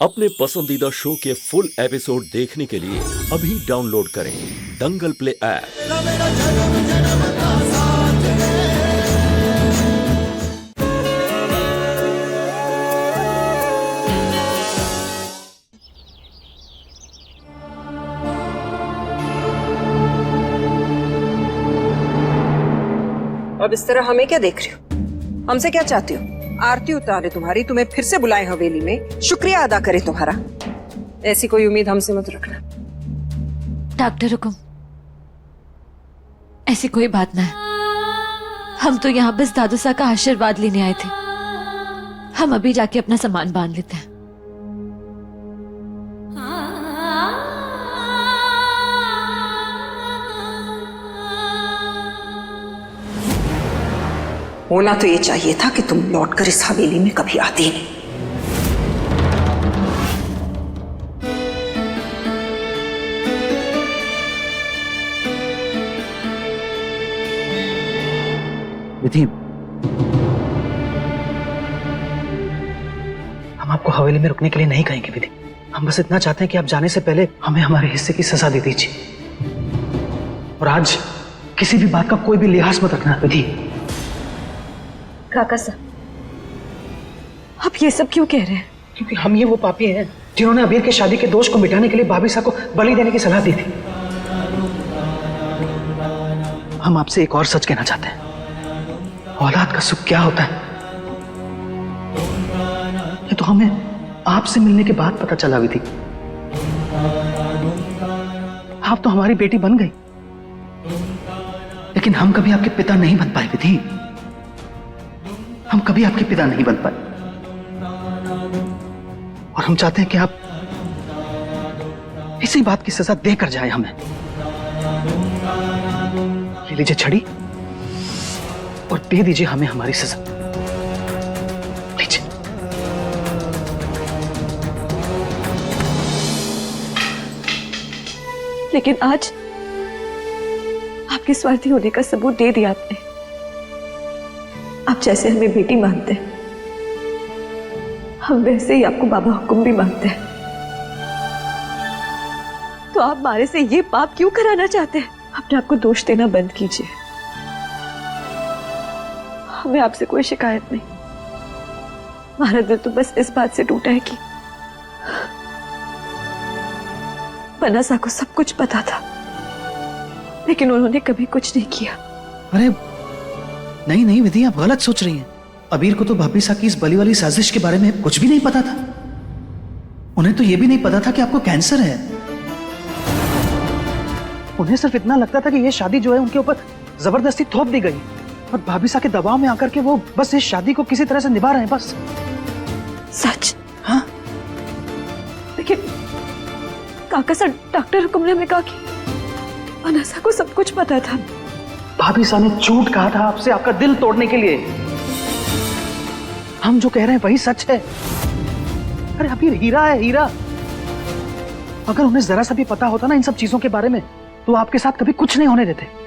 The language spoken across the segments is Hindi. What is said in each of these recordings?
अपने पसंदीदा शो के फुल एपिसोड देखने के लिए अभी डाउनलोड करें दंगल प्ले ऐप। अब इस तरह हमें क्या देख रही हो? हमसे क्या चाहती हो? आरती उतारे तुम्हारी, तुम्हें फिर से बुलाए हवेली में, शुक्रिया अदा करे तुम्हारा। ऐसी कोई उम्मीद हमसे मत रखना। डॉक्टर हुकुम, ऐसी कोई बात ना है। हम तो यहाँ बस दादू सा का आशीर्वाद लेने आए थे। हम अभी जाके अपना सामान बांध लेते हैं। होना तो ये चाहिए था कि तुम लौटकर इस हवेली में कभी आती नहीं। विधि, हम आपको हवेली में रुकने के लिए नहीं कहेंगे विधि। हम बस इतना चाहते हैं कि आप जाने से पहले हमें हमारे हिस्से की सजा दे दीजिए। और आज किसी भी बात का कोई भी लिहाज मत रखना विधि। काका साहब, आप ये सब क्यों कह रहे हैं? क्योंकि हम ये वो पापी हैं जिन्होंने अबीर के शादी के दोष को मिटाने के लिए भाभी साहब को बलि देने की सलाह दी थी। हम आपसे एक और सच कहना चाहते हैं। औलाद का सुख क्या होता है ये तो हमें आपसे मिलने के बाद पता चला विधि। आप तो हमारी बेटी बन गई, लेकिन हम कभी आपके पिता नहीं बन पाए विधि। हम कभी आपके पिता नहीं बन पाए और हम चाहते हैं कि आप इसी बात की सजा देकर जाए हमें। ले लीजिए छड़ी और दे दीजिए हमें हमारी सजा। लीजिए। लेकिन आज आपके स्वार्थी होने का सबूत दे दिया आपने। आप जैसे हमें बेटी मानते हैं, हम वैसे ही आपको बाबा हुकुम भी मानते हैं। तो आप हमारे से ये पाप क्यों कराना चाहते हैं? अपने आपको दोष देना बंद कीजिए। हमें आपसे कोई शिकायत नहीं। हमारा दिल तो बस इस बात से टूटा है कि बनसा को सब कुछ पता था, लेकिन उन्होंने कभी कुछ नहीं किया। अरे नहीं नहीं विधि, आप गलत सोच रही हैं। अबीर को तो भाभी साहब की इस बली वाली साजिश के बारे में कुछ भी नहीं पता था। उन्हें तो यह भी नहीं पता था कि आपको कैंसर है। उन्हें सिर्फ इतना लगता था कि यह शादी जो है उनके ऊपर जबरदस्ती थोप दी गई और भाभी साहब के दबाव में आकर के वो बस इस शादी को किसी तरह से निभा रहे हैं बस। सच? हाँ। लेकिन काका साहब, डॉक्टर हुकुम ने हमें कहा कि बनसा को सब कुछ पता था। भाभी साहब ने झूठ कहा था आपसे आपका दिल तोड़ने के लिए। हम जो कह रहे हैं वही सच है। अरे अबीर हीरा है, हीरा। अगर उन्हें जरा सा भी पता होता ना इन सब चीजों के बारे में तो आपके साथ कभी कुछ नहीं होने देते।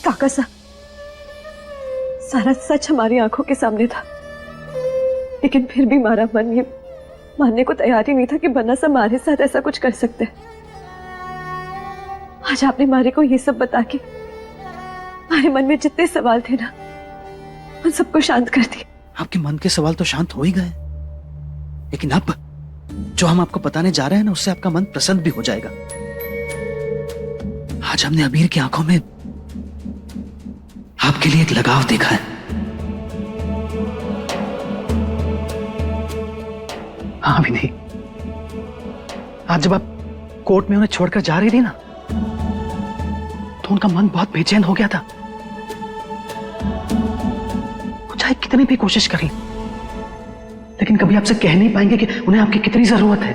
काका साहब, सारा सच हमारी आंखों के सामने था, लेकिन फिर भी हमारा मन ये मानने को तैयार ही नहीं था कि बनसा हमारे साथ ऐसा कुछ कर सकते हैं। आज आपने मारे को ये सब बता के हमारे मन में जितने सवाल थे ना, उन सबको शांत कर दिया। आपके मन के सवाल तो शांत हो ही गए, लेकिन अब जो हम आपको बताने जा रहे हैं ना, उससे आपका मन प्रसन्न भी हो जाएगा। आज हमने अबीर की आंखों में आपके लिए एक लगाव देखा है। हाँ विधि, आज जब आप कोर्ट में उन्हें छोड़कर जा रही थी ना, तो उनका मन बहुत बेचैन हो गया था। चाहे कितनी भी कोशिश कर लें, लेकिन कभी आपसे कह नहीं पाएंगे कि उन्हें आपकी कितनी जरूरत है।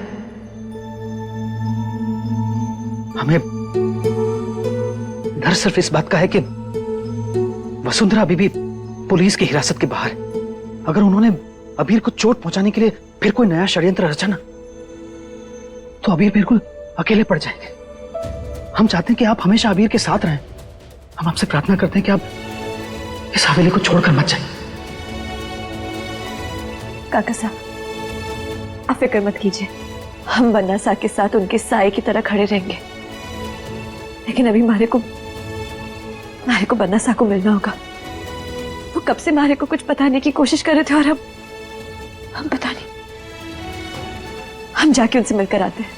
हमें डर सिर्फ इस बात का है कि वसुंधरा अभी भी पुलिस की हिरासत के बाहर है। अगर उन्होंने अबीर को चोट पहुंचाने के लिए फिर कोई नया षड्यंत्र रचा ना, तो अबीर बिल्कुल अकेले पड़ जाएंगे। हम चाहते हैं कि आप हमेशा अबीर के साथ रहें। हम आपसे प्रार्थना करते हैं कि आप इस हवेली को छोड़कर मत जाइए। काका साहब, आप फिक्र मत कीजिए, हम वन्ना सा के साथ उनके साए की तरह खड़े रहेंगे। लेकिन अभी मारे को वन्ना सा को मिलना होगा। वो कब से मारे को कुछ बताने की कोशिश कर रहे थे और हम पता नहीं। हम जाके उनसे मिलकर आते हैं।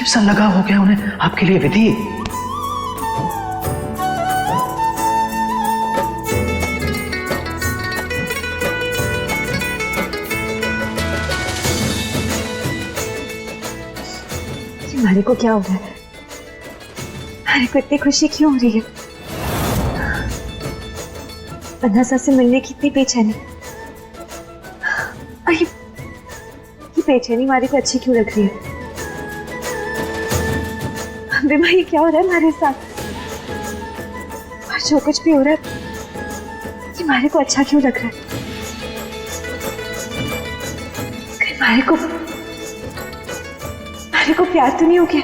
सा लगा हो गया उन्हें आपके लिए विधि। मारी को क्या हो रहा है? मारी को इतनी खुशी क्यों हो रही है? वन्ना सा से मिलने की इतनी बेचैनी। ये बेचैनी मारी को अच्छी क्यों लग रही है? बिमा, ये क्या हो रहा है हमारे साथ? और जो कुछ भी हो रहा है ये मारे को अच्छा क्यों लग रहा है? मारे को प्यार तो नहीं हो गया?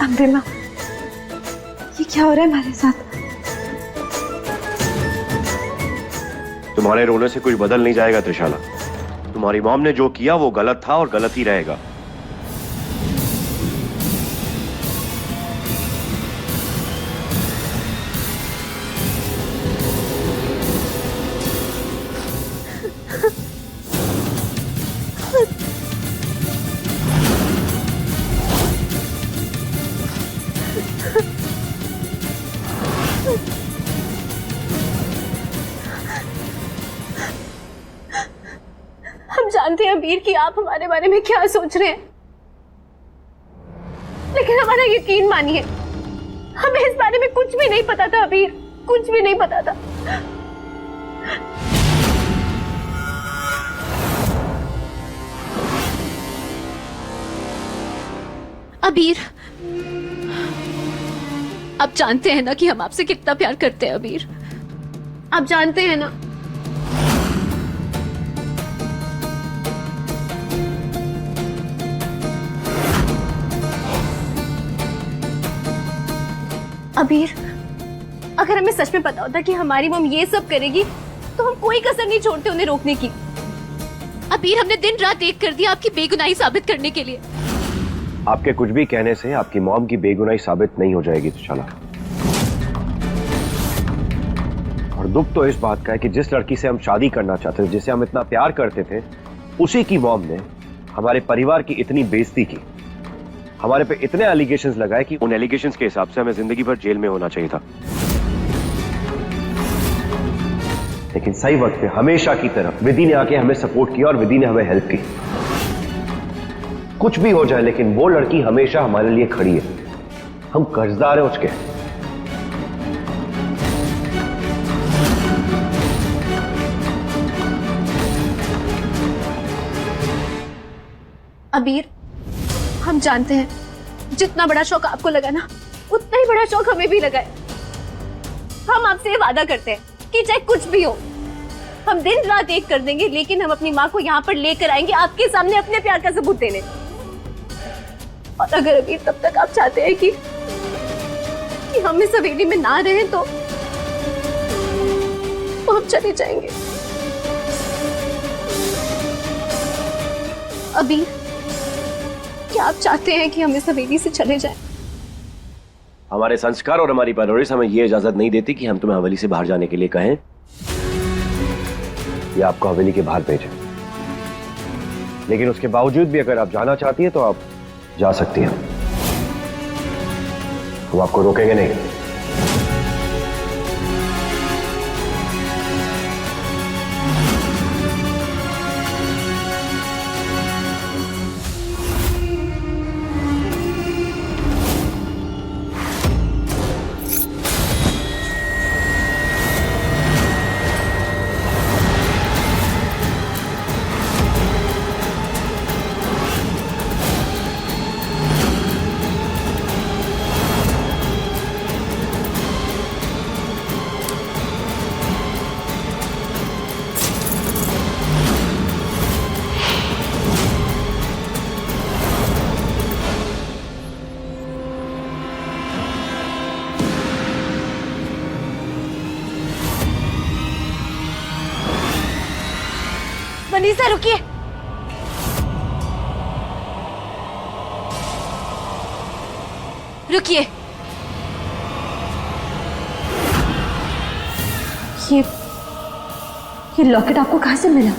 अम्बे माँ, ये क्या हो रहा है हमारे साथ? तुम्हारे रोने से कुछ बदल नहीं जाएगा त्रिशाला। तुम्हारी मॉम ने जो किया वो गलत था और गलत ही रहेगा। जानते हैं अबीर कि आप हमारे बारे में क्या सोच रहे हैं, लेकिन हमारा यकीन मानिए, हमें इस बारे में कुछ भी नहीं पता था अबीर, कुछ भी नहीं पता था। अबीर, आप जानते हैं ना कि हम आपसे कितना प्यार करते हैं अबीर, आप जानते हैं ना। अबीर, अगर हमें सच में पता होता कि हमारी मम ये सब करेगी तो हम कोई कसर नहीं छोड़ते उन्हें रोकने की। अबीर, हमने दिन रात एक कर दिया आपकी बेगुनाही साबित करने के लिए। आपके कुछ भी कहने से आपकी मॉम की बेगुनाही साबित नहीं हो जाएगी त्रिशाला। और दुख तो इस बात का है कि जिस लड़की से हम शादी करना चाहते थे, जिसे हम इतना प्यार करते थे, उसी की मॉम ने हमारे परिवार की इतनी बेइज्जती की, हमारे पे इतने एलिगेशंस लगाए कि उन एलिगेशंस के हिसाब से हमें जिंदगी भर जेल में होना चाहिए था। लेकिन सही वक्त पे हमेशा की तरह विधि ने आके हमें सपोर्ट किया और विधि ने हमें हेल्प की। कुछ भी हो जाए लेकिन वो लड़की हमेशा हमारे लिए खड़ी है। हम कर्जदार हैं उसके। अबीर, हम जानते हैं जितना बड़ा शौक आपको लगा ना, उतना ही बड़ा शौक हमें भी लगा है। हम आपसे ये वादा करते हैं कि चाहे कुछ भी हो, हम दिन रात एक कर देंगे, लेकिन हम अपनी माँ को यहाँ पर लेकर आएंगे आपके सामने अपने प्यार का सबूत देने। और अगर अबीर तब तक आप चाहते हैं कि हम इस हवेली में ना रहें तो हम चले जाएंगे। अबीर, क्या आप चाहते हैं कि हम इस हवेली से चले जाएं? हमारे संस्कार और हमारी परवरिश हमें ये इजाजत नहीं देती कि हम तुम्हें हवेली से बाहर जाने के लिए कहें या आपको हवेली के बाहर भेजें। लेकिन उसके बावजूद भी अगर आप जाना चाहती हैं तो आप जा सकती हैं, हम आपको रोकेंगे नहीं। मनीषा रुकिए। रुकिए। ये लॉकेट आपको कहां से मिला?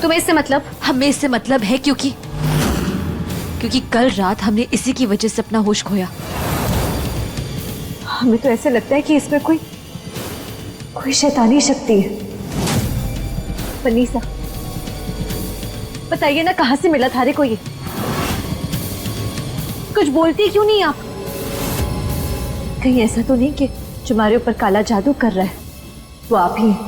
तुम्हें इससे मतलब? हमें इससे मतलब है क्योंकि कल रात हमने इसी की वजह से अपना होश खोया। हमें तो ऐसे लगता है कि इसमें कोई शैतानी शक्ति है। मनीषा बताइए ना, कहां से मिला थारे को ये? कुछ बोलती क्यों नहीं आप? कहीं ऐसा तो नहीं कि जो हमारे ऊपर काला जादू कर रहा है वो आप ही हैं?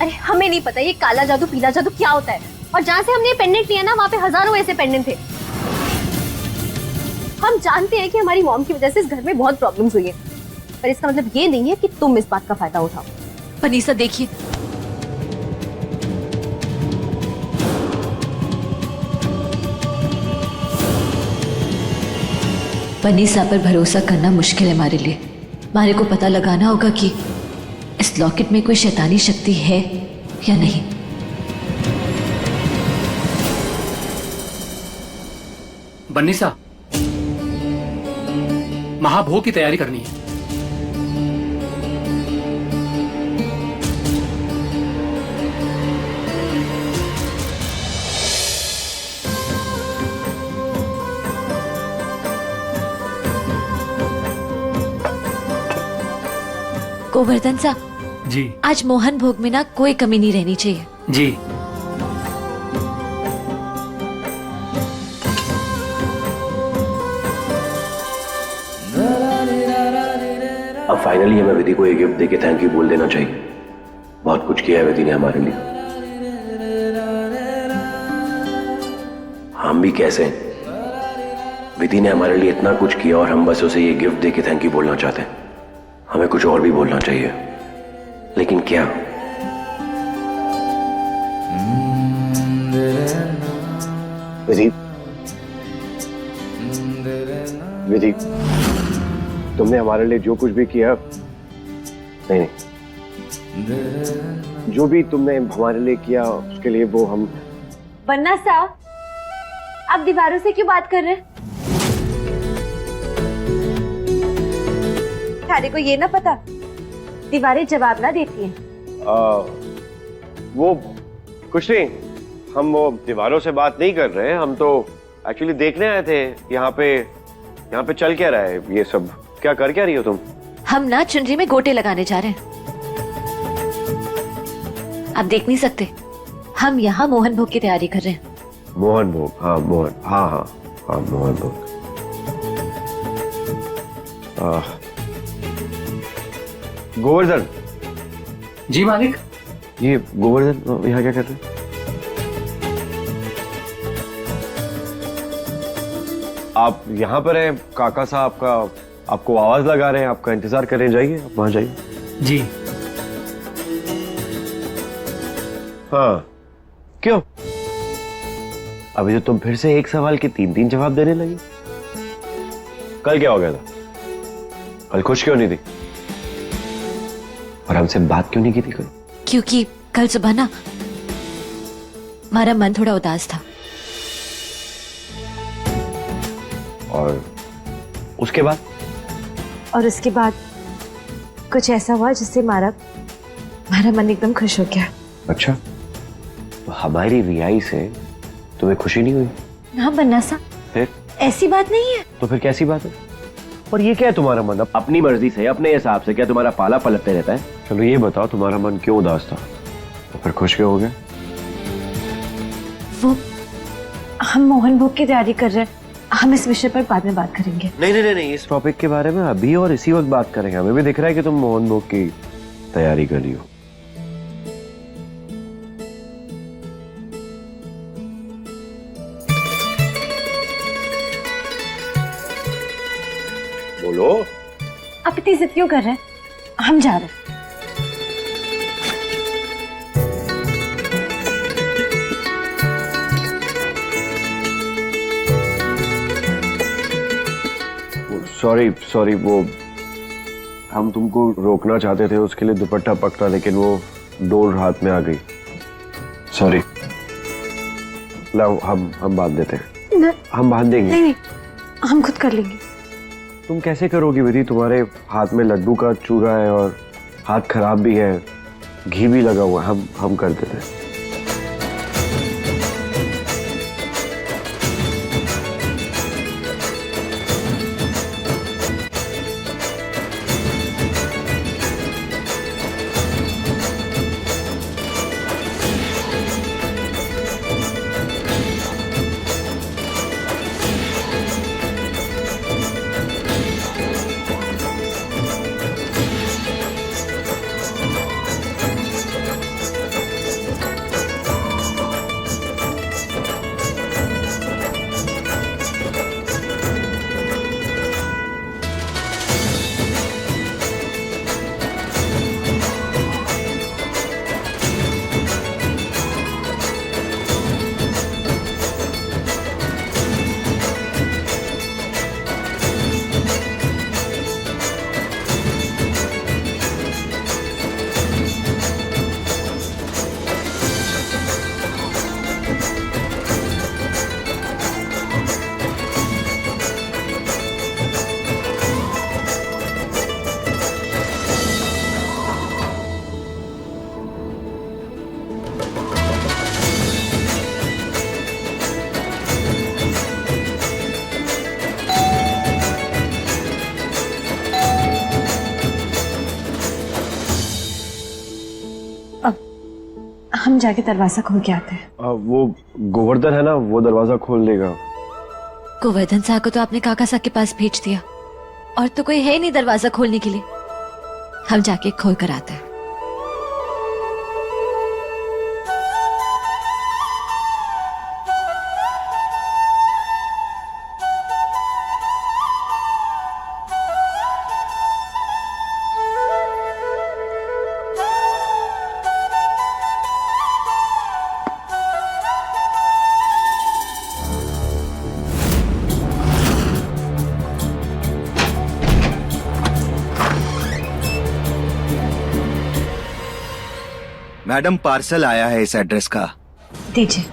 अरे हमें नहीं पता ये काला जादू पीला जादू क्या होता है, और जहां से हमने ये पेंडेंट लिया ना वहां पे हजारों ऐसे पेंडेंट थे। हम जानते हैं कि हमारी मॉम की वजह से इस घर में बहुत प्रॉब्लम्स हुई है, पर इसका मतलब ये नहीं है कि तुम इस बात का फायदा उठाओ। मनीषा देखिए, मनीषा पर भरोसा करना मुश्किल है हमारे लिए। हमारे को पता लगाना होगा कि इस लॉकेट में कोई शैतानी शक्ति है या नहीं। बन्नीसा, महाभोग की तैयारी करनी है। गोवर्धन साहब जी आज मोहन भोग में ना कोई कमी नहीं रहनी चाहिए। जी। अब फाइनली हमें विधि को एक गिफ्ट देके थैंक यू बोल देना चाहिए। बहुत कुछ किया है विधि ने हमारे लिए। हम भी कैसे, विधि ने हमारे लिए इतना कुछ किया और हम बस उसे ये गिफ्ट देके थैंक यू बोलना चाहते हैं। हमें कुछ और भी बोलना चाहिए, लेकिन क्या? विधि, विधि, तुमने हमारे लिए जो कुछ भी किया, नहीं, जो भी तुमने हमारे लिए किया उसके लिए वो हम। बन्ना साहब आप दीवारों से क्यों बात कर रहे हैं? थारे को ये ना पता दीवारें जवाब ना देती हैं। वो कुछ नहीं, हम वो दीवारों से बात नहीं कर रहे हैं। हम तो एक्चुअली देखने आए थे यहाँ पे चल क्या रहा है ये सब, क्या कर क्या रही हो तुम? हम ना चुनरी में गोटे लगाने जा रहे हैं। आप देख नहीं सकते, हम यहाँ मोहन भोग की तैयारी कर रहे हैं। मोहन भोग, हाँ मोहन, हाँ मोहन भोग। गोवर्धन। जी मालिक। ये गोवर्धन यहाँ क्या कर रहे हैं? आप यहाँ पर हैं, काका साहब का आपको आवाज लगा रहे हैं, आपका इंतजार कर रहे हैं, जाइए आप वहां जाइए। जी। हाँ क्यों? अभी तो तुम फिर से एक सवाल के 3-3 जवाब देने लगे। कल क्या हो गया था? कल खुश क्यों नहीं थी? और हमसे बात क्यों नहीं की थी कल? क्योंकि कल सुबह ना हमारा मन थोड़ा उदास था। और उसके बाद? और उसके बाद कुछ ऐसा हुआ जिससे हमारा मन एकदम खुश हो गया। अच्छा, तो हमारी रिहाई से तुम्हें खुशी नहीं हुई? ना बन्ना सा, फिर? ऐसी बात नहीं है। तो फिर कैसी बात है? और ये क्या है तुम्हारा मन अपनी मर्जी से अपने हिसाब से क्या तुम्हारा पाला पलटते रहता है? चलो ये बताओ तुम्हारा मन क्यों उदास था, तो फिर खुश क्यों हो गया? वो हम मोहन भोग की तैयारी कर रहे हैं, हम इस विषय पर बाद में बात करेंगे। नहीं, इस टॉपिक के बारे में अभी और इसी वक्त बात करेंगे। हमें भी दिख रहा है कि तुम मोहन भोग की तैयारी कर रही हो। बोलो। आप इतनी जिद क्यों कर रहे हैं? हम जा रहे हैं। सॉरी, वो हम तुमको रोकना चाहते थे, उसके लिए दुपट्टा पकड़ा, लेकिन वो डोर हाथ में आ गई। सॉरी। लाओ, हम बांध देते हैं। हम बांध देंगे। नहीं, हम खुद कर लेंगे। तुम कैसे करोगी विधि? तुम्हारे हाथ में लड्डू का चूरा है और हाथ खराब भी है, घी भी लगा हुआ है। हम कर देते हैं। हम जाके दरवाजा खोल के आते हैं। वो गोवर्धन है ना, वो दरवाजा खोल लेगा। गोवर्धन साहब को तो आपने काका साहब के पास भेज दिया, और तो कोई है ही नहीं दरवाजा खोलने के लिए। हम जाके खोल कर आते हैं। मैडम, पार्सल आया है इस एड्रेस का। दीजिए।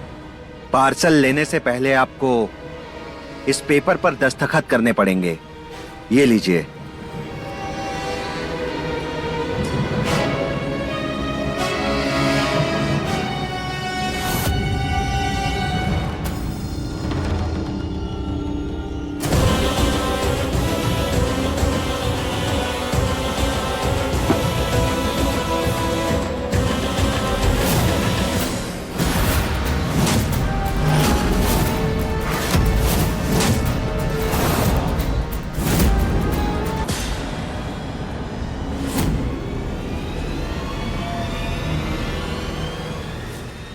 पार्सल लेने से पहले आपको इस पेपर पर दस्तखत करने पड़ेंगे। ये लीजिए।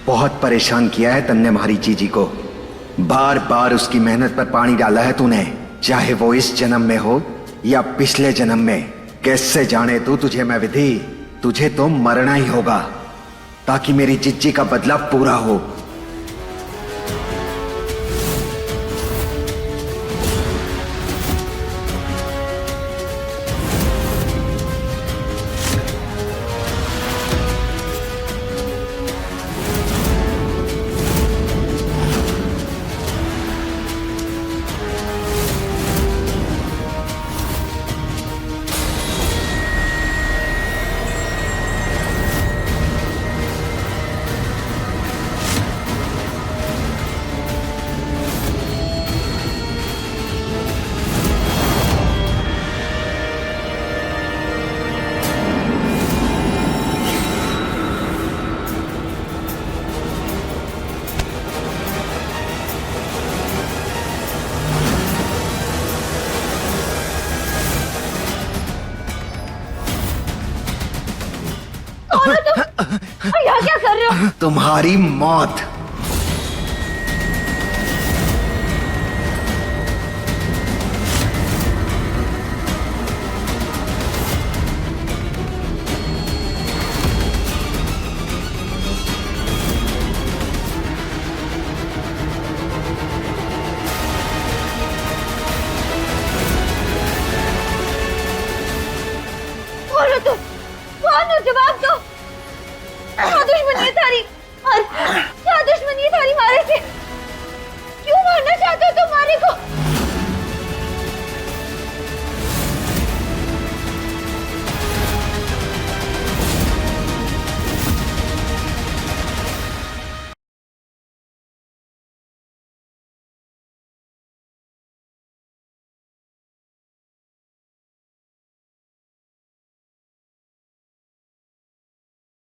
बहुत परेशान किया है तन्ने हमारी जीजी को। बार बार उसकी मेहनत पर पानी डाला है तूने, चाहे वो इस जन्म में हो या पिछले जन्म में। कैसे जाने तू, तुझे मैं विधि, तुझे तो मरना ही होगा ताकि मेरी जीजी का बदला पूरा हो। और यहाँ क्या कर रहे हो? तुम्हारी मौत। बोलो तुम कौन हो? जवाब दो। क्या दुश्मनी है थारी? और क्या दुश्मनी है थारी मारे से? क्यों मारना चाहते हो तुम मारे को?